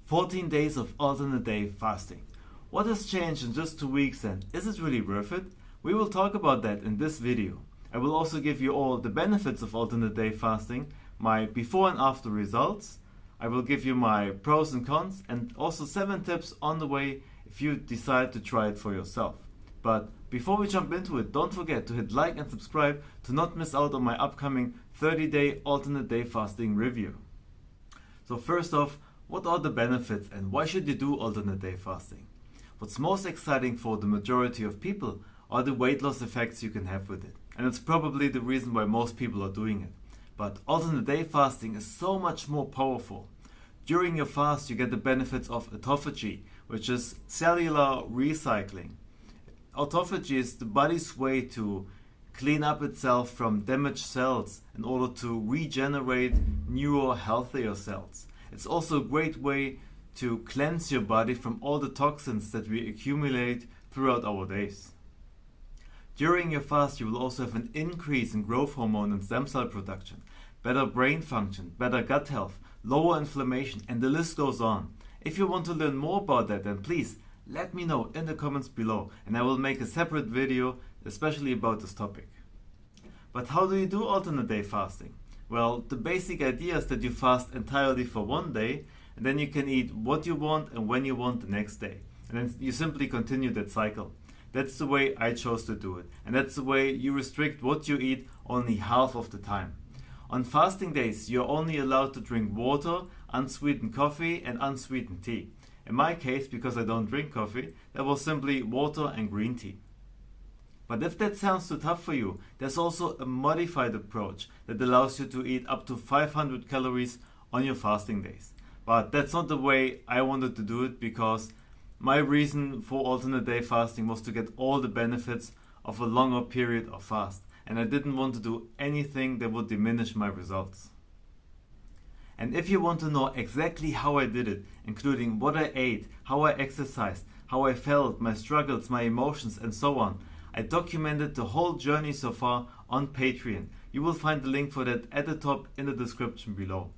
14 days of alternate day fasting. What has changed in just 2 weeks and is it really worth it? We will talk about that in this video. I will also give you all the benefits of alternate day fasting, my before and after results. I will give you my pros and cons and also 7 tips on the way if you decide to try it for yourself. But before we jump into it, don't forget to hit like and subscribe to not miss out on my upcoming 30-day alternate day fasting review. So first off, what are the benefits and why should you do alternate day fasting? What's most exciting for the majority of people are the weight loss effects you can have with it. And it's probably the reason why most people are doing it. But alternate day fasting is so much more powerful. During your fast, you get the benefits of autophagy, which is cellular recycling. Autophagy is the body's way to clean up itself from damaged cells in order to regenerate newer, healthier cells. It's also a great way to cleanse your body from all the toxins that we accumulate throughout our days. During your fast, you will also have an increase in growth hormone and stem cell production, better brain function, better gut health, lower inflammation, and the list goes on. If you want to learn more about that, then please let me know in the comments below and I will make a separate video especially about this topic. But how do you do alternate day fasting? Well, the basic idea is that you fast entirely for one day and then you can eat what you want and when you want the next day. And then you simply continue that cycle. That's the way I chose to do it. And that's the way you restrict what you eat only half of the time. On fasting days, you're only allowed to drink water, unsweetened coffee and unsweetened tea. In my case, because I don't drink coffee, that was simply water and green tea. But if that sounds too tough for you, there's also a modified approach that allows you to eat up to 500 calories on your fasting days. But that's not the way I wanted to do it, because my reason for alternate day fasting was to get all the benefits of a longer period of fast. And I didn't want to do anything that would diminish my results. And if you want to know exactly how I did it, including what I ate, how I exercised, how I felt, my struggles, my emotions and so on, I documented the whole journey so far on Patreon. You will find the link for that at the top in the description below.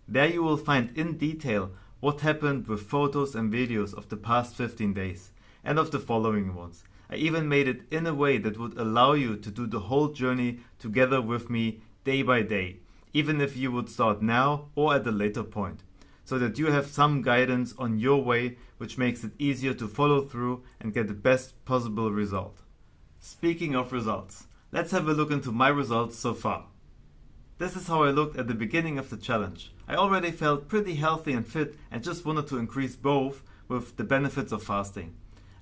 There you will find in detail what happened with photos and videos of the past 15 days and of the following ones. I even made it in a way that would allow you to do the whole journey together with me day by day, even if you would start now or at a later point, so that you have some guidance on your way, which makes it easier to follow through and get the best possible result. Speaking of results, let's have a look into my results so far. This is how I looked at the beginning of the challenge. I already felt pretty healthy and fit and just wanted to increase both with the benefits of fasting.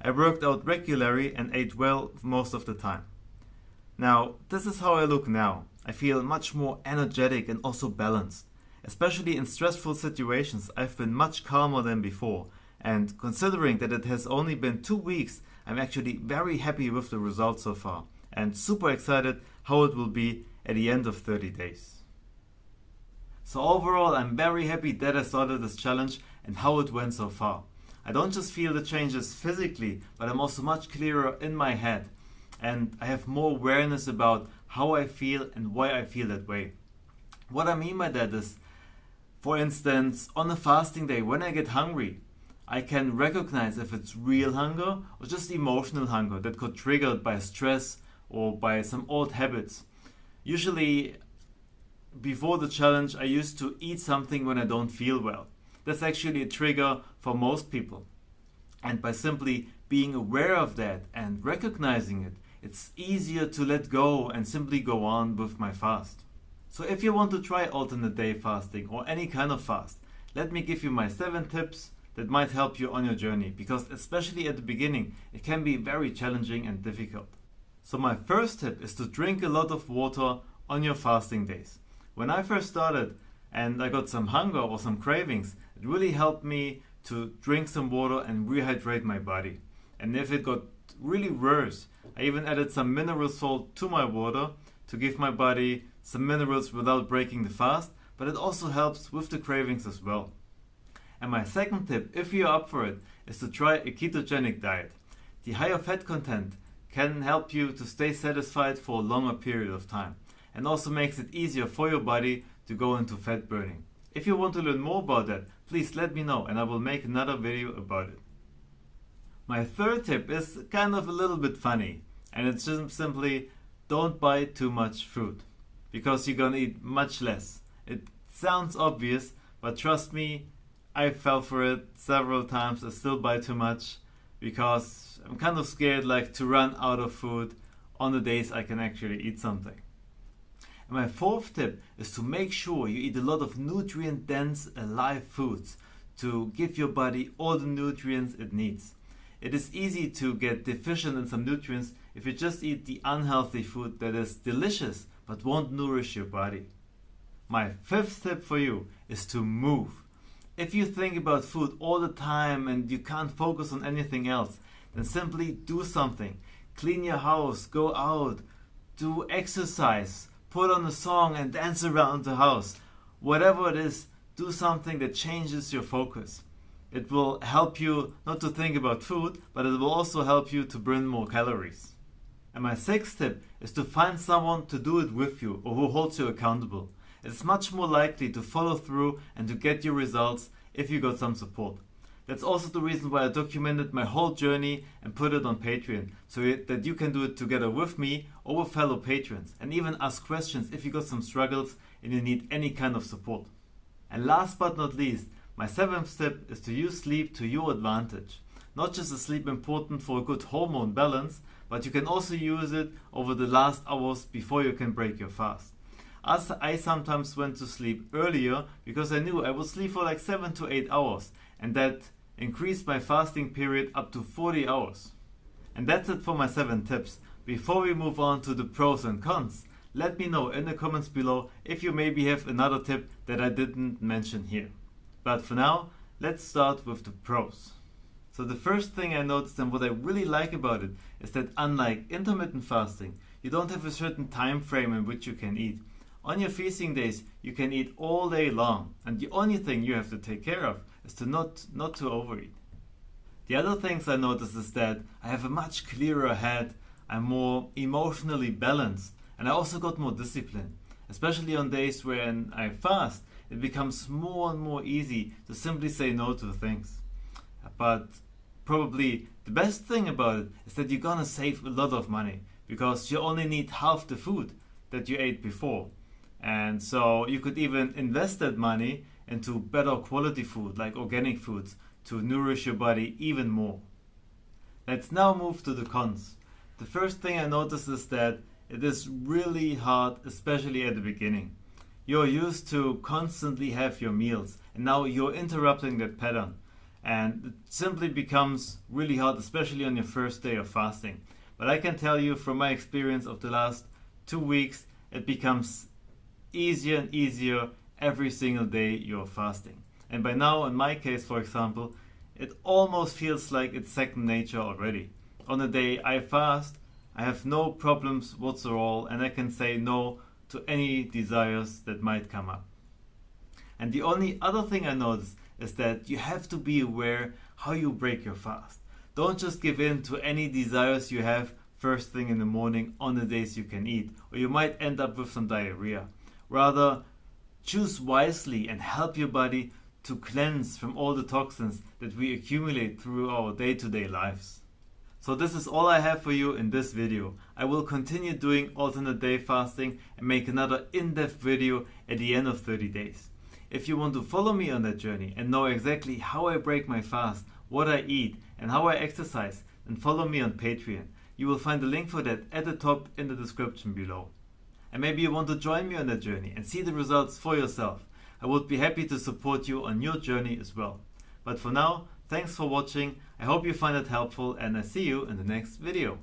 I worked out regularly and ate well most of the time. Now, this is how I look now. I feel much more energetic and also balanced. Especially in stressful situations, I've been much calmer than before. And considering that it has only been 2 weeks, I'm actually very happy with the results so far. And super excited how it will be at the end of 30 days. So overall, I'm very happy that I started this challenge and how it went so far. I don't just feel the changes physically, but I'm also much clearer in my head. And I have more awareness about how I feel and why I feel that way. What I mean by that is, for instance, on a fasting day, when I get hungry, I can recognize if it's real hunger or just emotional hunger that got triggered by stress or by some old habits. Usually, before the challenge, I used to eat something when I don't feel well. That's actually a trigger for most people. And by simply being aware of that and recognizing it, it's easier to let go and simply go on with my fast. So if you want to try alternate day fasting or any kind of fast, let me give you my 7 tips that might help you on your journey, because especially at the beginning, it can be very challenging and difficult. So my first tip is to drink a lot of water on your fasting days. When I first started and I got some hunger or some cravings, it really helped me to drink some water and rehydrate my body. And if it got really worse, I even added some mineral salt to my water to give my body some minerals without breaking the fast, but it also helps with the cravings as well. And my second tip, if you're up for it, is to try a ketogenic diet. The higher fat content can help you to stay satisfied for a longer period of time and also makes it easier for your body to go into fat burning. If you want to learn more about that, please let me know and I will make another video about it. My third tip is kind of a little bit funny, and it's just simply don't buy too much fruit, because you're gonna eat much less. It sounds obvious, but trust me, I fell for it several times. I still buy too much because I'm kind of scared to run out of food on the days I can actually eat something. And my fourth tip is to make sure you eat a lot of nutrient-dense alive foods to give your body all the nutrients it needs. It is easy to get deficient in some nutrients if you just eat the unhealthy food that is delicious but won't nourish your body. My fifth tip for you is to move. If you think about food all the time and you can't focus on anything else, then simply do something. Clean your house, go out, do exercise, put on a song and dance around the house. Whatever it is, do something that changes your focus. It will help you not to think about food, but it will also help you to burn more calories. And my sixth tip is to find someone to do it with you or who holds you accountable. It's much more likely to follow through and to get your results if you got some support. That's also the reason why I documented my whole journey and put it on Patreon, so that you can do it together with me or with fellow patrons, and even ask questions if you got some struggles and you need any kind of support. And last but not least, my seventh tip is to use sleep to your advantage. Not just is sleep important for a good hormone balance, but you can also use it over the last hours before you can break your fast. As I sometimes went to sleep earlier because I knew I would sleep for 7 to 8 hours, and that increased my fasting period up to 40 hours. And that's it for my 7 tips. Before we move on to the pros and cons, let me know in the comments below if you maybe have another tip that I didn't mention here. But for now, let's start with the pros. So the first thing I noticed and what I really like about it is that unlike intermittent fasting, you don't have a certain time frame in which you can eat. On your feasting days, you can eat all day long, and the only thing you have to take care of is to not to overeat. The other things I noticed is that I have a much clearer head, I'm more emotionally balanced, and I also got more discipline. Especially on days when I fast, it becomes more and more easy to simply say no to things. But probably the best thing about it is that you're gonna save a lot of money, because you only need half the food that you ate before. And so you could even invest that money into better quality food like organic foods to nourish your body even more. Let's now move to the cons. The first thing I noticed is that it is really hard, especially at the beginning. You're used to constantly have your meals, and now you're interrupting that pattern. And it simply becomes really hard, especially on your first day of fasting. But I can tell you from my experience of the last 2 weeks, it becomes easier and easier every single day you're fasting. And by now, in my case, for example, it almost feels like it's second nature already. On the day I fast, I have no problems whatsoever, and I can say no to any desires that might come up. And the only other thing I noticed is that you have to be aware how you break your fast. Don't just give in to any desires you have first thing in the morning on the days you can eat, or you might end up with some diarrhea. Rather, choose wisely and help your body to cleanse from all the toxins that we accumulate through our day-to-day lives. So this is all I have for you in this video. I will continue doing alternate day fasting and make another in-depth video at the end of 30 days. If you want to follow me on that journey and know exactly how I break my fast, what I eat and how I exercise, then follow me on Patreon. You will find the link for that at the top in the description below. And maybe you want to join me on that journey and see the results for yourself. I would be happy to support you on your journey as well. But for now, thanks for watching. I hope you find it helpful, and I see you in the next video.